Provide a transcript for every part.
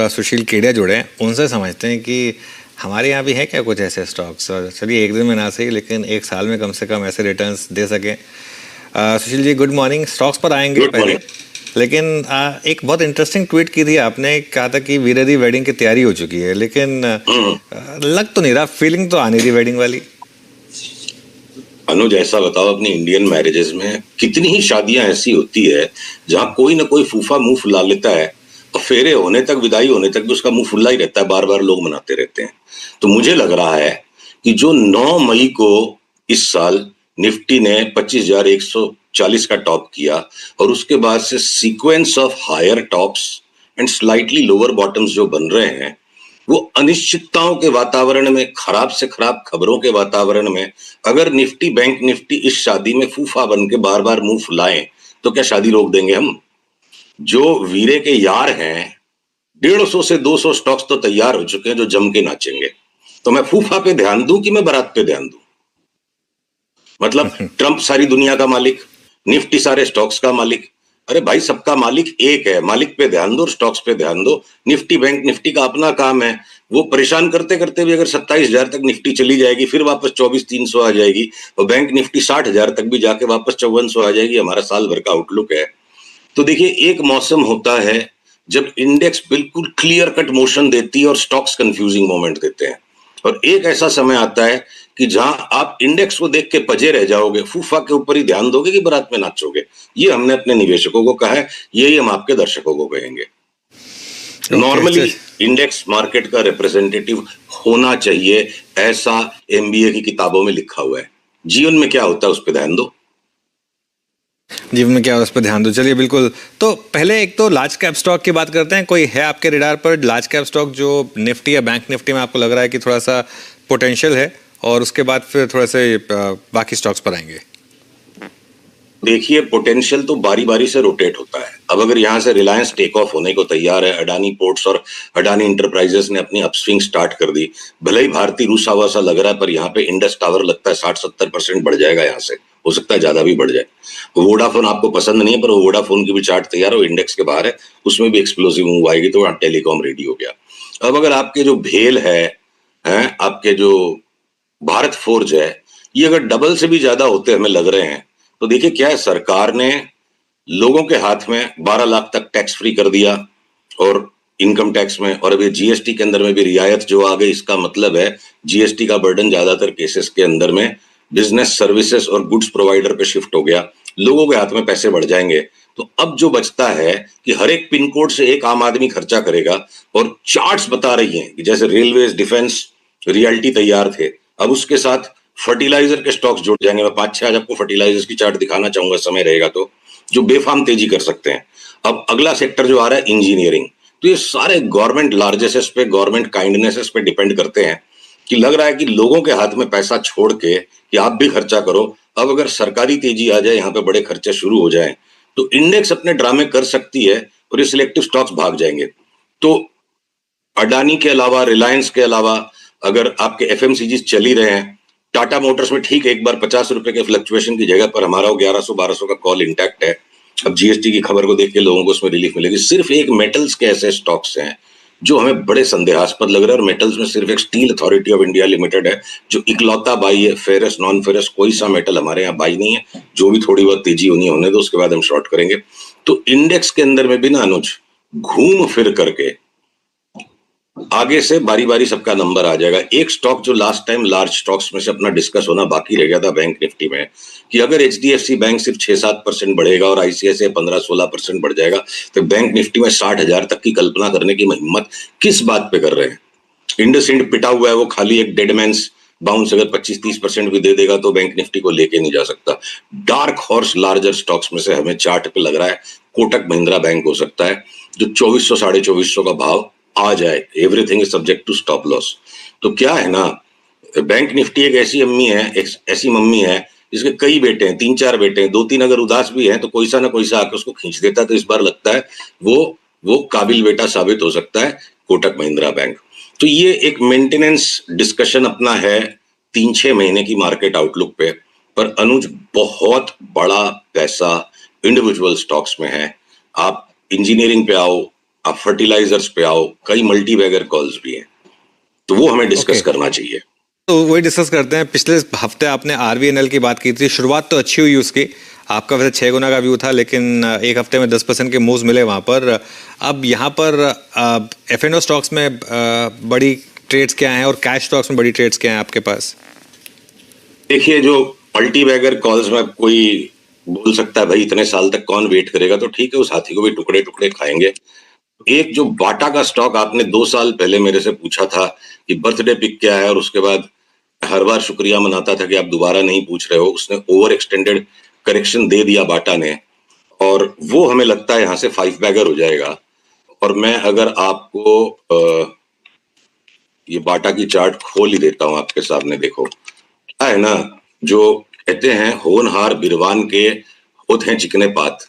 सुशील केडिया जुड़े हैं, उनसे समझते हैं कि हमारे यहाँ भी है क्या कुछ ऐसे स्टॉक्स, और चलिए एक दिन में ना सही लेकिन एक साल में कम से कम ऐसे रिटर्न्स दे सकें। Sushil ji, good morning. Stocks पर आएंगे पहले, लेकिन एक बहुत इंटरेस्टिंग ट्वीट की थी आपने, कहा था कि वीरे दी वेडिंग की तैयारी हो चुकी है, लेकिन लग तो नहीं रहा, फीलिंग तो आ नहीं रही वेडिंग वाली। अनुज, ऐसा बताओ, अपनी इंडियन मैरिजेस में कितनी ही शादियां ऐसी होती है जहां कोई ना कोई फूफा मुंह फुला लेता है और फेरे होने तक, विदाई होने तक भी उसका मुंह फुल्ला ही रहता है, बार बार लोग मनाते रहते हैं। तो मुझे लग रहा है कि जो 9 मई को इस साल निफ्टी ने 25,140 का टॉप किया और उसके बाद से sequence of higher tops and slightly lower bottoms जो बन रहे हैं, वो अनिश्चितताओं के वातावरण में, खराब से खराब खबरों के वातावरण में, अगर निफ्टी, बैंक निफ्टी इस शादी में फूफा बन के बार बार मुंह फुलाएं तो क्या शादी रोक देंगे हम? जो वीरे के यार हैं, 150 से 200 स्टॉक्स तो तैयार हो चुके हैं जो जम के नाचेंगे। तो मैं फूफा पे ध्यान दूं कि मैं बारात पे ध्यान दूं? मतलब ट्रंप सारी दुनिया का मालिक, निफ्टी सारे स्टॉक्स का मालिक। अरे भाई, सबका मालिक एक है, मालिक पे ध्यान दो, स्टॉक्स पे ध्यान दो। निफ्टी, बैंक निफ्टी का अपना काम है, वो परेशान करते करते भी अगर 27,000 तक निफ्टी चली जाएगी, फिर वापस 24,300 आ जाएगी, और बैंक निफ्टी 60,000 तक भी जाके वापस 5400 आ जाएगी, हमारा साल भर का आउटलुक है। तो देखिए, एक मौसम होता है जब इंडेक्स बिल्कुल क्लियर कट मोशन देती है और स्टॉक्स कंफ्यूजिंग मोमेंट देते हैं, और एक ऐसा समय आता है कि जहां आप इंडेक्स को देख के पजे रह जाओगे, फूफा के ऊपर ही ध्यान दोगे कि बारात में नाचोगे। ये हमने अपने निवेशकों को कहा है, यही हम आपके दर्शकों को कहेंगे। नॉर्मली इंडेक्स मार्केट का रिप्रेजेंटेटिव होना चाहिए, ऐसा एमबीए की किताबों में लिखा हुआ है। जीवन में क्या होता है उस पर ध्यान दो। जीवन में क्या, उस पर ध्यान दो। चलिए, बिल्कुल। तो पहले एक तो लार्ज कैप स्टॉक की बात करते हैं। कोई है आपके रेडार पर लार्ज कैप स्टॉक जो निफ्टी या बैंक निफ्टी में आपको लग रहा है कि थोड़ा सा पोटेंशियल है, और उसके बाद फिर थोड़ा से बाकी स्टॉक्स पर आएंगे? देखिए, पोटेंशियल तो बारी बारी से रोटेट होता है। अब अगर यहाँ से रिलायंस टेक ऑफ होने को तैयार है, अडानी पोर्ट्स और अडानी इंटरप्राइजेस ने अपनी अपस्विंग स्टार्ट कर दी, भले ही भारतीय रूसा हुआ सा लग रहा है, पर यहाँ पे इंडस टावर लगता है 60-70% बढ़ जाएगा, यहाँ से हो सकता है ज्यादा भी बढ़ जाए। वोडाफोन आपको पसंद नहीं है, पर वो वोडाफोन की भी चार्ट तैयार है, वो इंडेक्स के बाहर है, उसमें भी एक्सप्लोसिव मूव आएगी, तो वहाँ टेलीकॉम रेडी हो गया। अब अगर आपके जो भेल है, आपके जो भारत फोर्ज है, ये अगर डबल से भी ज्यादा होते हमें लग रहे हैं, तो देखिए क्या है, सरकार ने लोगों के हाथ में 12 लाख तक टैक्स फ्री कर दिया और इनकम टैक्स में, और अभी जीएसटी के अंदर में भी रियायत जो आ गई। इसका मतलब है जीएसटी का बर्डन ज्यादातर केसेस के अंदर में बिजनेस सर्विसेज और गुड्स प्रोवाइडर पे शिफ्ट हो गया, लोगों के हाथ में पैसे बढ़ जाएंगे। तो अब जो बचता है कि हर एक पिन कोड से एक आम आदमी खर्चा करेगा, और चार्ट्स बता रही हैं कि जैसे रेलवेज, डिफेंस, रियल्टी तैयार थे, अब उसके साथ फर्टिलाइजर के स्टॉक्स जुड़ जाएंगे। मैं 5-6 आज आपको फर्टिलाइजर्स की चार्ट दिखाना चाहूंगा, समय रहेगा तो, जो बेफाम तेजी कर सकते हैं। अब अगला सेक्टर जो आ रहा है, इंजीनियरिंग। तो ये सारे गवर्नमेंट लार्जेसेस पे, गवर्नमेंट काइंडनेसेस पे डिपेंड करते हैं, कि लग रहा है कि लोगों के हाथ में पैसा छोड़ के कि आप भी खर्चा करो। अब अगर सरकारी तेजी आ जाए, यहाँ पे बड़े खर्चे शुरू हो जाए, तो इंडेक्स अपने ड्रामे कर सकती है और ये सिलेक्टिव स्टॉक्स भाग जाएंगे। तो अडानी के अलावा, रिलायंस के अलावा, अगर आपके एफएमसीजी चल ही रहे हैं, टाटा मोटर्स में ठीक एक बार 50 रुपए के फ्लक्चुएशन की जगह पर हमारा 1100-1200 का कॉल इंटैक्ट है। अब जीएसटी की खबर को देख के लोगों को उसमें रिलीफ मिलेगी। सिर्फ एक मेटल्स के ऐसे स्टॉक्स हैं जो हमें बड़े संदेहास्पद लग रहे हैं, और मेटल्स में सिर्फ एक steel authority of India limited है जो इकलौता बाई है। फेरस, नॉन फेरस कोई सा मेटल हमारे यहाँ बाई नहीं है। जो भी थोड़ी बहुत तेजी होनी होने दो, उसके बाद हम शॉर्ट करेंगे। तो इंडेक्स के अंदर में भी ना अनुज, घूम फिर करके आगे से बारी बारी सबका नंबर आ जाएगा। एक स्टॉक जो लास्ट टाइम लार्ज स्टॉक्स में से अपना डिस्कस होना बाकी रह गया था बैंक निफ्टी में, कि अगर एचडीएफसी बैंक सिर्फ 6-7% बढ़ेगा और आईसीआईसीआई 15-16% बढ़ जाएगा, तो बैंक निफ्टी में 60,000 तक की कल्पना करने की हिम्मत किस बात पे कर रहे हैं? इंडसइंड पिटा हुआ है, वो खाली एक डेडमैन्स बाउंस अगर 25-30% भी दे देगा तो बैंक निफ्टी को लेके नहीं जा सकता। डार्क हॉर्स लार्जर स्टॉक्स में से हमें चार्ट पे लग रहा है कोटक महिंद्रा बैंक हो सकता है, जो 2400-2450 का भाव आ जाए। Everything is subject to stop loss. तो क्या है ना, बैंक निफ्टी एक ऐसी अम्मी है, एक ऐसी मम्मी है जिसके कई बेटे हैं, 3-4 बेटे हैं, 2-3 अगर उदास भी हैं तो कोई सा ना कोई सा आके उसको खींच देता है। तो इस बार लगता है वो काबिल बेटा साबित हो सकता है, कोटक महिंद्रा बैंक। तो ये एक मेंटेनेंस डिस्कशन अपना है 3-6 महीने की मार्केट आउटलुक पे। पर अनुज, बहुत बड़ा पैसा इंडिविजुअल स्टॉक्स में है। आप इंजीनियरिंग पे आओ, आप फर्टिलाइजर्स पे आओ, कई मल्टी बैगर कॉल्स भी हैं, तो वो हमें डिस्कस ओके, करना चाहिए। तो वही डिस्कस करते हैं। पिछले हफ्ते आपने आरवीएनएल की बात की थी, शुरुआत तो अच्छी हुई उसकी, आपका वैसे 6 गुना का व्यू था, लेकिन एक हफ्ते में 10% के मूव्स मिले वहां पर। अब यहाँ पर एफएनओ स्टॉक्स में बड़ी ट्रेड्स क्या हैं और कैश स्टॉक्स में बड़ी ट्रेड्स क्या हैं आपके पास? देखिए, जो मल्टी बैगर कॉल्स में कोई बोल सकता है भाई इतने साल तक कौन वेट करेगा, तो ठीक है, उस हाथी को भी टुकड़े टुकड़े खाएंगे। एक जो बाटा का स्टॉक आपने 2 साल पहले मेरे से पूछा था कि बर्थडे पिक क्या है, और उसके बाद हर बार शुक्रिया मनाता था कि आप दोबारा नहीं पूछ रहे हो, उसने ओवर एक्सटेंडेड करेक्शन दे दिया बाटा ने, और वो हमें लगता है यहाँ से 5 बैगर हो जाएगा। और मैं अगर आपको ये बाटा की चार्ट खोल ही देता हूं आपके सामने, देखो क्या है ना, जो कहते हैं होनहार बिरवान के होते हैं चिकने पात।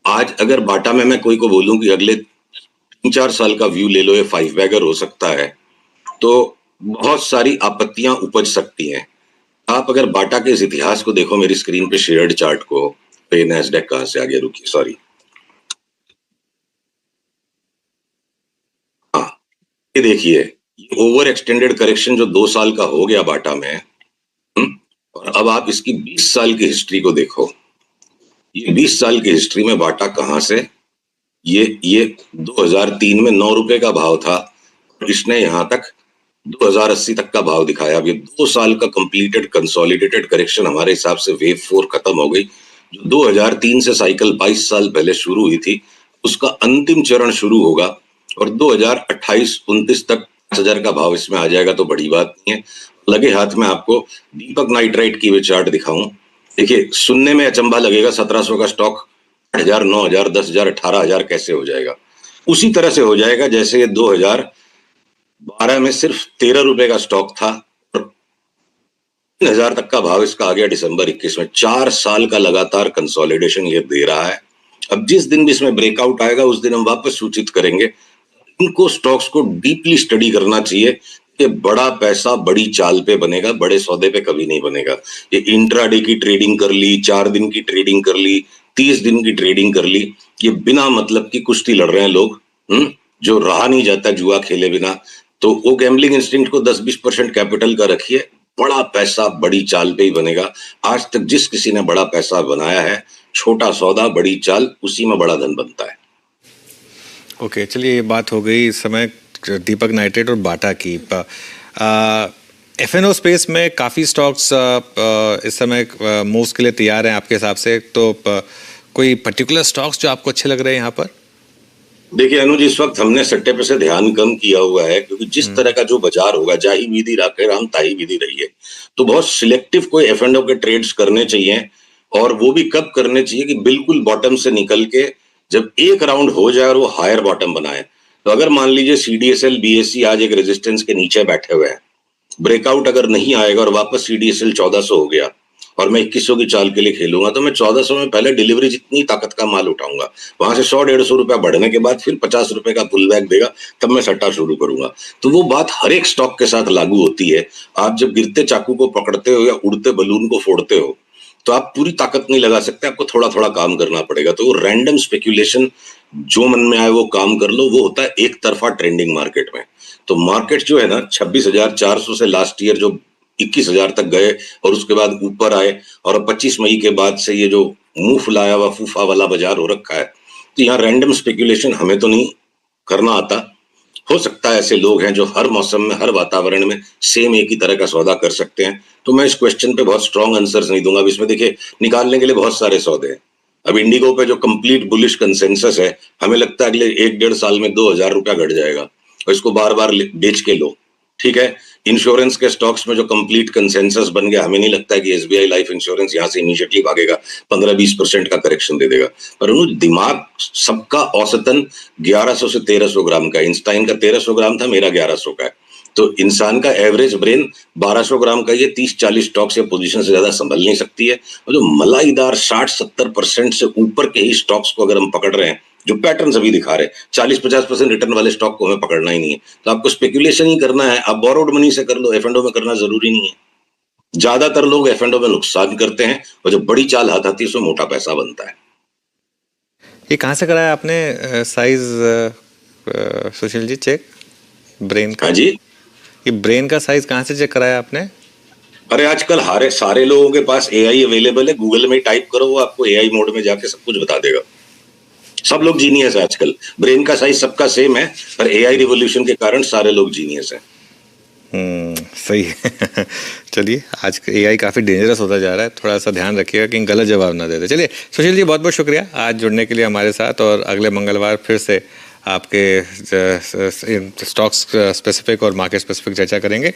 आज अगर बाटा में मैं कोई को बोलूं कि अगले 3-4 साल का व्यू ले लो, ये 5 बैगर हो सकता है, तो बहुत सारी आपत्तियां उपज सकती हैं। आप अगर बाटा के इस इतिहास को देखो, मेरी स्क्रीन पे शेयर्ड चार्ट को, तो ये नैस्डैक कहां से आ गया, रुकिए, सॉरी, हाँ, ये देखिए, ये ओवर एक्सटेंडेड करेक्शन जो 2 साल का हो गया बाटा में। और अब आप इसकी 20 साल की हिस्ट्री को देखो, ये 20 साल की हिस्ट्री में बाटा कहां से, ये 2003 में 9 रुपए का भाव था, और इसने यहां तक 2080 तक का भाव दिखाया। अब ये 2 साल का कंप्लीटेड कंसोलिडेटेड करेक्शन हमारे हिसाब से वेव 4 खत्म हो गई। जो 2003 से साइकिल 22 साल पहले शुरू हुई थी, उसका अंतिम चरण शुरू होगा, और 2028-29 तक 5,000 का भाव इसमें आ जाएगा, तो बड़ी बात नहीं है। लगे हाथ में आपको दीपक नाइट्राइट की वे चार्ट दिखाऊं, देखिए, सुनने में अचंभा लगेगा, 1700 का स्टॉक 8,000, 9,000, 10,000, 18,000 कैसे हो जाएगा? उसी तरह से हो जाएगा जैसे ये 2012 में सिर्फ 13 रुपए का स्टॉक था, और 3,000 तक का भाव इसका आ गया दिसंबर 21 में। 4 साल का लगातार कंसोलिडेशन ये दे रहा है। अब जिस दिन भी इसमें ब्रेकआउट आएगा, उस दिन हम वापस सूचित करेंगे। इनको स्टॉक्स को डीपली स्टडी करना चाहिए कि बड़ा पैसा बड़ी चाल पे बनेगा, बड़े सौदे पे कभी नहीं बनेगा। ये इंट्राडे की ट्रेडिंग कर ली, 4 दिन की ट्रेडिंग कर ली, 30 दिन की ट्रेडिंग कर ली, ये बिना मतलब की कुश्ती लड़ रहे हैं लोग, जो रहा नहीं जाता जुआ खेले बिना। तो वो गैम्बलिंग इंस्टिंक्ट को 10-20% कैपिटल का रखिए, बड़ा पैसा बड़ी चाल पे ही बनेगा। आज तक जिस किसी ने बड़ा पैसा बनाया है, छोटा सौदा बड़ी चाल, उसी में बड़ा धन बनता है। ओके, चलिए, ये बात हो गई इस समय दीपक नाइट्रेट और बाटा की। एफएनओ स्पेस में काफ़ी स्टॉक्स इस समय मूव्स के लिए तैयार हैं आपके हिसाब से, तो कोई पर्टिकुलर स्टॉक्स जो आपको अच्छे लग रहे हैं यहाँ पर? देखिए अनुज, इस वक्त हमने सट्टे पे से ध्यान कम किया हुआ है, क्योंकि जिस तरह का जो बाजार होगा, जाही विधि राखे राम ताही विधि रहिए, तो बहुत सिलेक्टिव कोई एफ&ओ के ट्रेड्स करने चाहिए। और वो भी कब करने चाहिए कि बिल्कुल बॉटम से निकल के जब एक राउंड हो जाए और वो हायर बॉटम बनाए। तो अगर मान लीजिए सीडीएसएल बीएससी आज एक रेजिस्टेंस के नीचे बैठे हुए हैं, ब्रेकआउट अगर नहीं आएगा और वापस सीडीएसएल 1400 हो गया, और मैं 2100 की चाल के लिए खेलूंगा, तो मैं 1400 में पहले डिलीवरी जितनी ताकत का माल उठाऊंगा, वहां से 100-150 रुपया बढ़ने के बाद फिर 50 रुपए का पुल बैक देगा, तब मैं सट्टा शुरू करूंगा। तो वो बात हर एक स्टॉक के साथ लागू होती है। आप जब गिरते चाकू को पकड़ते हो या उड़ते बलून को फोड़ते हो, तो आप पूरी ताकत नहीं लगा सकते, आपको थोड़ा थोड़ा काम करना पड़ेगा। तो वो रैंडम स्पेक्यूलेशन, जो मन में आए वो काम कर लो, वो होता है एक तरफा ट्रेंडिंग मार्केट में। तो मार्केट जो है ना, 26,400 से लास्ट ईयर जो 21,000 तक गए, और उसके बाद ऊपर आए, और अब 25 मई के बाद से ये जो मुंह फुलाया हुआ फूफा वाला बाजार हो रखा है। तो यहाँ रैंडम स्पेक्यूलेशन हमें तो नहीं करना आता। हो सकता है ऐसे लोग हैं जो हर मौसम में, हर वातावरण में सेम एक ही तरह का सौदा कर सकते हैं। तो मैं इस क्वेश्चन पे बहुत स्ट्रॉन्ग आंसर्स नहीं दूंगा। अब इसमें देखिए, निकालने के लिए बहुत सारे सौदे हैं। अब इंडिगो पे जो कंप्लीट बुलिश कंसेंसस है, हमें लगता है अगले 1-1.5 साल में 2,000 रुपया घट जाएगा, और इसको बार बार बेच के लो, ठीक है। इंश्योरेंस के स्टॉक्स में जो कंप्लीट कंसेंसस बन गया, हमें नहीं लगता है कि एसबीआई लाइफ इंश्योरेंस यहां से इमीडिएटली भागेगा, 15-20% का करेक्शन दे देगा। पर उन्होंने दिमाग सबका औसतन 1100 से 1300 ग्राम का, इंस्टाइन का 1300 ग्राम था, मेरा 1100 का है। तो इंसान का एवरेज ब्रेन 1200 ग्राम का, ये 30-40 स्टॉक्स या पोजीशन से ज्यादा संभल नहीं सकती है। और जो मलाईदार 60-70% से ऊपर के ही स्टॉक्स को अगर हम पकड़ रहे हैं, जो पैटर्न अभी दिखा रहे हैं, 40-50% रिटर्न वाले स्टॉक को हमें पकड़ना ही नहीं है। तो आपको स्पेकुलेशन ही करना है, आप बोरोड मनी से कर लो, एफ&ओ में करना जरूरी नहीं है। ज्यादातर लोग एफ&ओ में नुकसान करते हैं, और जब बड़ी चाल हाथ आती है उसमें मोटा पैसा बनता है। ये कहाँ से कराया आपने size Sushil ji, check brain का? हाँ जी। ये ब्रेन का साइज कहाँ से चेक कराया आपने? अरे आजकल सारे लोगों के पास एआई अवेलेबल है, गूगल में टाइप करो, वो आपको एआई मोड में जाके सब कुछ बता देगा। सब लोग जीनियस है आजकल, ब्रेन का साइज सबका सेम है, पर एआई रिवॉल्यूशन के कारण सारे लोग जीनियस हैं। सही है। चलिए, आज एआई काफ़ी डेंजरस होता जा रहा है, थोड़ा सा ध्यान रखिएगा कि गलत जवाब ना दे दे। चलिए सुशील जी, बहुत बहुत शुक्रिया आज जुड़ने के लिए हमारे साथ, और अगले मंगलवार फिर से आपके स्टॉक्स स्पेसिफिक और मार्केट स्पेसिफिक चर्चा करेंगे।